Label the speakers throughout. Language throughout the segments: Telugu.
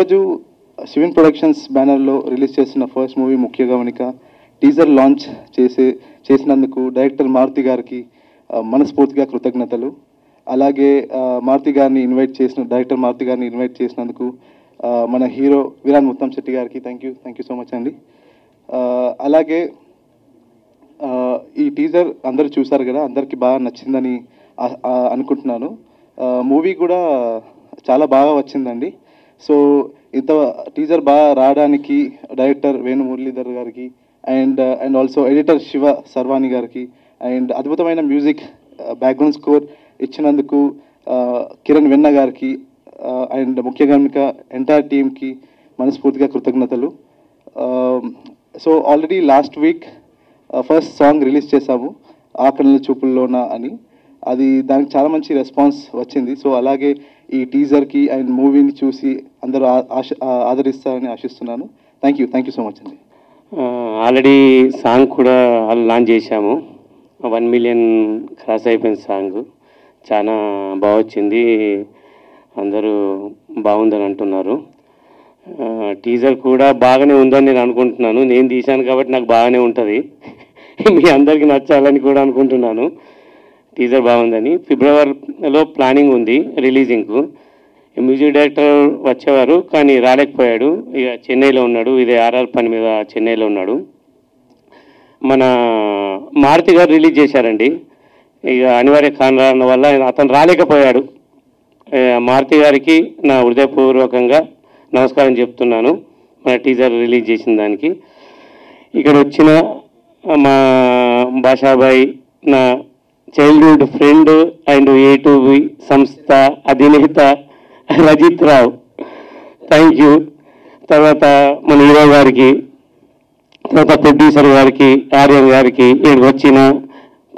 Speaker 1: ఈరోజు శివన్ ప్రొడక్షన్స్ బ్యానర్లో రిలీజ్ చేసిన ఫస్ట్ మూవీ ముఖ్య గమనిక టీజర్ లాంచ్ చేసినందుకు డైరెక్టర్ మారుతి గారికి మనస్ఫూర్తిగా కృతజ్ఞతలు. అలాగే డైరెక్టర్ మారుతి గారిని ఇన్వైట్ చేసినందుకు మన హీరో విరాన్ ముత్తంశెట్టి గారికి థ్యాంక్ యూ సో మచ్ అండి. అలాగే ఈ టీజర్ అందరూ చూసారు కదా, అందరికీ బాగా నచ్చిందని అనుకుంటున్నాను. మూవీ కూడా చాలా బాగా వచ్చిందండి. సో ఇంత టీజర్ బాగా రావడానికి డైరెక్టర్ వేణు మురళీధర్ గారికి అండ్ ఆల్సో ఎడిటర్ శివ సర్వాణి గారికి అండ్ అద్భుతమైన మ్యూజిక్ బ్యాక్గ్రౌండ్ స్కోర్ ఇచ్చినందుకు కిరణ్ వెన్న గారికి అండ్ ముఖ్య గమనిక ఎంటైర్ టీమ్కి మనస్ఫూర్తిగా కృతజ్ఞతలు. So already last week first song release చేశాము, ఆకలి చూపుల్లోన అని. దానికి చాలా మంచి రెస్పాన్స్ వచ్చింది. సో అలాగే ఈ టీజర్కి అండ్ మూవీని చూసి అందరూ ఆదరిస్తారని ఆశిస్తున్నాను. థ్యాంక్ యూ సో మచ్ అండి.
Speaker 2: ఆల్రెడీ సాంగ్ కూడా లాంచ్ చేశాము. 1 మిలియన్ క్రాస్ అయిపోయింది సాంగ్. చాలా బాగా వచ్చింది, అందరూ బాగుందని అంటున్నారు. టీజర్ కూడా బాగానే ఉందని నేను అనుకుంటున్నాను. నేను తీశాను కాబట్టి నాకు బాగానే ఉంటుంది, మీ అందరికీ నచ్చాలని కూడా అనుకుంటున్నాను. టీజర్ బాగుందని. ఫిబ్రవరిలో ప్లానింగ్ ఉంది రిలీజింగ్కు. మ్యూజిక్ డైరెక్టర్ వచ్చేవారు కానీ రాలేకపోయాడు, ఇక చెన్నైలో ఉన్నాడు. ఇదే ఆర్ఆర్ పని మీద చెన్నైలో ఉన్నాడు. మన మారుతి గారు రిలీజ్ చేశారండి, ఇక అనివార్య కారణాల వల్ల అతను రాలేకపోయాడు. మారుతి గారికి నా హృదయపూర్వకంగా నమస్కారం చెప్తున్నాను మన టీజర్ రిలీజ్ చేసిన దానికి. ఇక్కడ వచ్చిన మా భాషాబాయ్, నా చైల్డ్హుడ్ ఫ్రెండ్ అండ్ A2B సంస్థ అధినేత రజిత్ రావు, థ్యాంక్ యూ. తర్వాత మన హీరో గారికి, తర్వాత ప్రొడ్యూసర్ గారికి, ఆర్యన్ గారికి, ఇక్కడికి వచ్చిన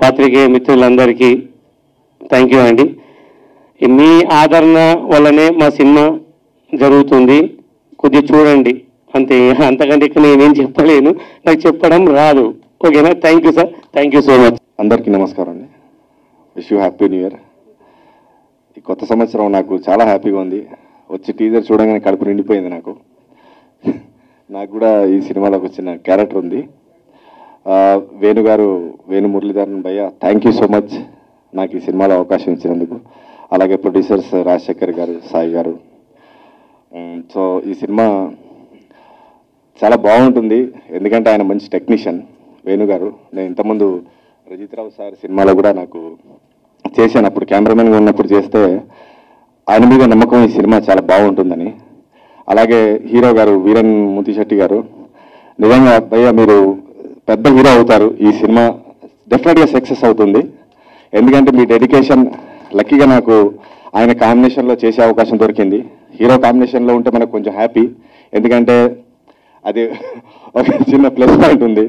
Speaker 2: పాత్రికేయ మిత్రులందరికీ థ్యాంక్ యూ అండి. మీ ఆదరణ వల్లనే మా సినిమా జరుగుతుంది, కొద్దిగా చూడండి అంతే, అంతకంటే ఇక్కడ నేనేం చెప్పలేను, నాకు చెప్పడం రాదు. ఓకేనా? Thank you sir, thank you so much.
Speaker 3: అందరికీ నమస్కారం అండి. Wish you happy new year. ఈ కొత్త సంవత్సరం నాకు చాలా హ్యాపీగా ఉంది. వచ్చి టీజర్ చూడగానే కడుపు నిండిపోయింది నాకు. నాకు కూడా ఈ సినిమాలోకి వచ్చిన క్యారెక్టర్ ఉంది. వేణు మురళీధరన్ భయ్య, థ్యాంక్ యూ సో మచ్ నాకు ఈ సినిమాలో అవకాశం ఇచ్చినందుకు. అలాగే ప్రొడ్యూసర్స్ రాజశేఖర్ గారు, సాయి గారు. సో ఈ సినిమా చాలా బాగుంటుంది, ఎందుకంటే ఆయన మంచి టెక్నీషియన్ వేణు గారు. నేను ఇంతకుముందు రజిత్ రావు సార్ సినిమాలో కూడా నాకు చేశాను, అప్పుడు కెమెరామెన్గా ఉన్నప్పుడు చేస్తే ఆయన మీద నమ్మకం ఈ సినిమా చాలా బాగుంటుందని. అలాగే హీరో గారు వీరన్ ముత్తిశెట్టి గారు, నిజంగా భయ్య మీరు పెద్ద హీరో అవుతారు, ఈ సినిమా డెఫినెట్గా సక్సెస్ అవుతుంది. ఎందుకంటే మీ డెడికేషన్, లక్కీగా నాకు ఆయన కాంబినేషన్లో చేసే అవకాశం దొరికింది. హీరో కాంబినేషన్లో ఉంటే మనకు కొంచెం హ్యాపీ, ఎందుకంటే అది ఒక చిన్న ప్లస్ పాయింట్ ఉంది.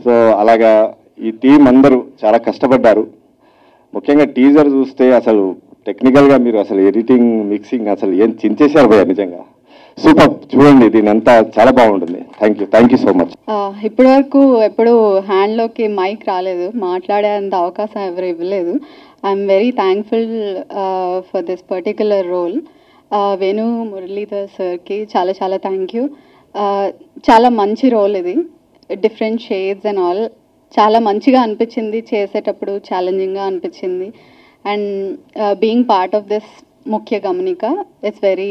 Speaker 3: సో అలాగా ఈ టీం అందరూ చాలా కష్టపడ్డారు. ముఖ్యంగా టీజర్ చూస్తే అసలు టెక్నికల్గా మీరు అసలు ఎడిటింగ్, మిక్సింగ్ అసలు ఏం చించేశారు భయ్య, నిజంగా సూపర్. చూడండి, దీని అంతా చాలా బాగుంటుంది. Thank you so much.
Speaker 4: ఇప్పటి వరకు ఎప్పుడు హ్యాండ్లోకి మైక్ రాలేదు, మాట్లాడేంత అవకాశం ఎవరు ఇవ్వలేదు. I'm very thankful for this particular role. Venu Muralidhar సార్కి చాలా థ్యాంక్ యూ. చాలా మంచి రోల్ ఇది, డిఫరెంట్ షేడ్స్ అండ్ ఆల్. చాలా మంచిగా అనిపించింది చేసేటప్పుడు, ఛాలెంజింగ్గా అనిపించింది. And being part of this ముఖ్య గమనిక, it's very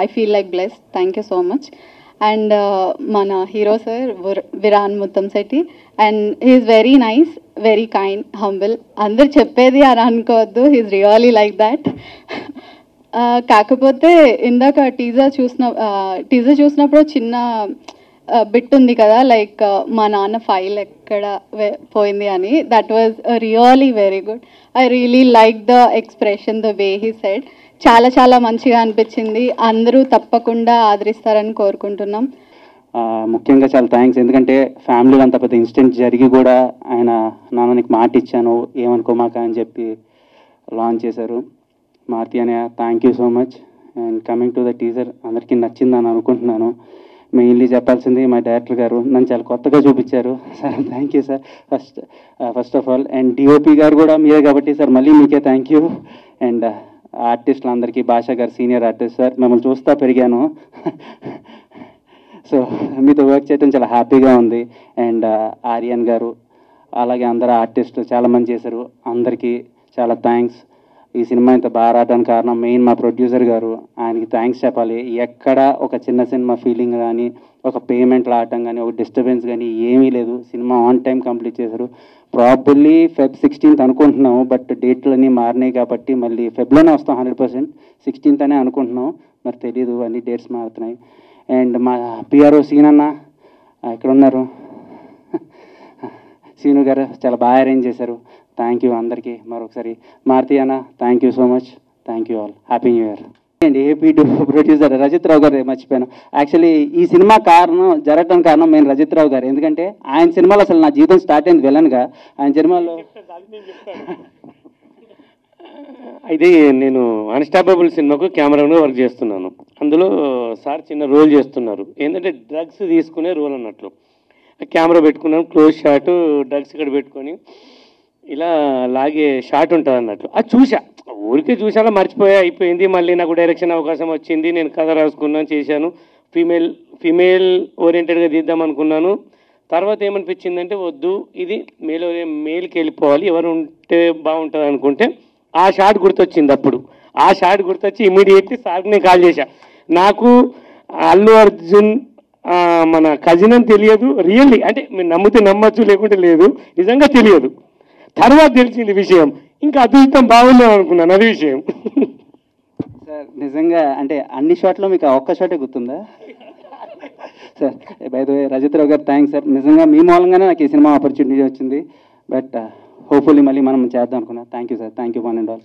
Speaker 4: I feel like blessed. Thank you so much. And మన hero sir Viran Muttamsetti, and he's very nice, very kind, humble. అందరు చెప్పేది అని అనుకోవద్దు, హీఈస్ రియలీ లైక్ దాట్. కాకపోతే ఇందాక టీజర్ చూసినప్పుడు చిన్న బిట్ ఉంది కదా, లైక్ మా నాన్న ఫైల్ ఎక్కడ పోయింది అని. That was really very good. I really like the expression, the way he said. చాలా మంచిగా అనిపించింది. అందరూ తప్పకుండా ఆదరిస్తారని కోరుకుంటున్నాం.
Speaker 5: ముఖ్యంగా చాలా థ్యాంక్స్, ఎందుకంటే ఫ్యామిలీలో అంత పెద్ద ఇన్సిడెంట్ జరిగి కూడా ఆయన నాన్ననికి మాట ఇచ్చాను ఏమనుకోమాక అని చెప్పి లాంచ్ చేశారు. మారుతి అనే thank you so much. And coming to the teaser, అందరికీ నచ్చిందని అనుకుంటున్నాను. మెయిన్లీ చెప్పాల్సింది మా డైరెక్టర్ గారు నన్ను చాలా కొత్తగా చూపించారు sir, thank you sir first of all. And DOP గారు కూడా మీరే కాబట్టి సార్ మళ్ళీ మీకే థ్యాంక్ యూ. అండ్ ఆర్టిస్టులందరికీ, భాషా గారు సీనియర్ ఆర్టిస్ట్ సార్, మిమ్మల్ని చూస్తూ పెరిగాను. సో మీతో వర్క్ చేయడం చాలా హ్యాపీగా ఉంది. అండ్ ఆర్యన్ గారు అలాగే అందరు ఆర్టిస్టులు చాలామంది చేశారు, అందరికీ చాలా థ్యాంక్స్. ఈ సినిమా ఇంత బాగా రావడానికి కారణం మెయిన్ మా ప్రొడ్యూసర్ గారు, ఆయనకి థ్యాంక్స్ చెప్పాలి. ఎక్కడ ఒక చిన్న సినిమా ఫీలింగ్ కానీ, ఒక పేమెంట్ రావటం కానీ, ఒక డిస్టర్బెన్స్ కానీ ఏమీ లేదు. సినిమా ఆన్ టైం కంప్లీట్ చేశారు. ప్రాబబ్లీ Feb 16th అనుకుంటున్నాము, బట్ డేట్లన్నీ మారినాయి కాబట్టి మళ్ళీ ఫెబ్లోనే వస్తాం 100%. 16th అనే అనుకుంటున్నాం, మరి తెలీదు, అన్ని డేట్స్ మారుతున్నాయి. అండ్ మా పిఆర్ఓ సీనన్న ఇక్కడ ఉన్నారు, సీను గారు చాలా బాగా అరేంజ్ చేశారు. థ్యాంక్ యూ అందరికీ మరొకసారి. మారుతి అన్న thank you so much, thank you all, happy new year. అండి AP two producer Rajith Rao గారు మర్చిపోయాను. యాక్చువల్లీ ఈ సినిమా జరగడానికి కారణం మెయిన్ రజిత్ రావు గారు. ఎందుకంటే ఆయన సినిమాలో అసలు నా జీవితం స్టార్ట్ అయింది విలన్గా. ఆయన సినిమాలో
Speaker 2: అయితే నేను అన్స్టాపబుల్ సినిమాకు కెమెరాగా వర్క్ చేస్తున్నాను. అందులో సార్ చిన్న రోల్ చేస్తున్నారు, ఏంటంటే డ్రగ్స్ తీసుకునే రోల్ అన్నట్లు. కెమెరా పెట్టుకున్నాను, క్లోజ్ షాట్, డ్రగ్స్ ఇక్కడ పెట్టుకొని ఇలా లాగే షాట్ ఉంటుంది అన్నట్లు. అది చూసా, ఊరికే చూసాలో మర్చిపోయా, అయిపోయింది. మళ్ళీ నాకు డైరెక్షన్ అవకాశం వచ్చింది, నేను కథ రాసుకున్నాను, చేశాను. ఫీమేల్ ఓరియంటెడ్గా తీద్దాం అనుకున్నాను. తర్వాత ఏమనిపించిందంటే వద్దు, ఇది మేల్కి వెళ్ళిపోవాలి, ఎవరు ఉంటే బాగుంటుంది అనుకుంటే ఆ షాట్ గుర్తొచ్చింది. అప్పుడు ఆ షాట్ గుర్తొచ్చి ఇమీడియట్లీ సార్కి నేను కాల్ చేశా. నాకు అల్లు అర్జున్ మన కజిన్ అని తెలియదు, రియల్లీ, అంటే మీరు నమ్మితే నమ్మచ్చు, లేకుంటే లేదు, నిజంగా తెలియదు. తర్వాత తెలిసింది విషయం, ఇంకా అదృష్టం బాగుందని అనుకున్నాను, అది విషయం.
Speaker 5: సార్ నిజంగా అంటే అన్ని షాట్లో మీకు ఒక్క షాటే గుర్తుందా sir? By the way Rajith Rao garu thanks sir, నిజంగా మీ మూలంగానే నాకు ఈ సినిమా ఆపర్చునిటీ వచ్చింది. బట్ హోప్ఫుల్లీ మళ్ళీ మనం చేద్దాం అనుకున్నా. Thank you sir, thank you one and all.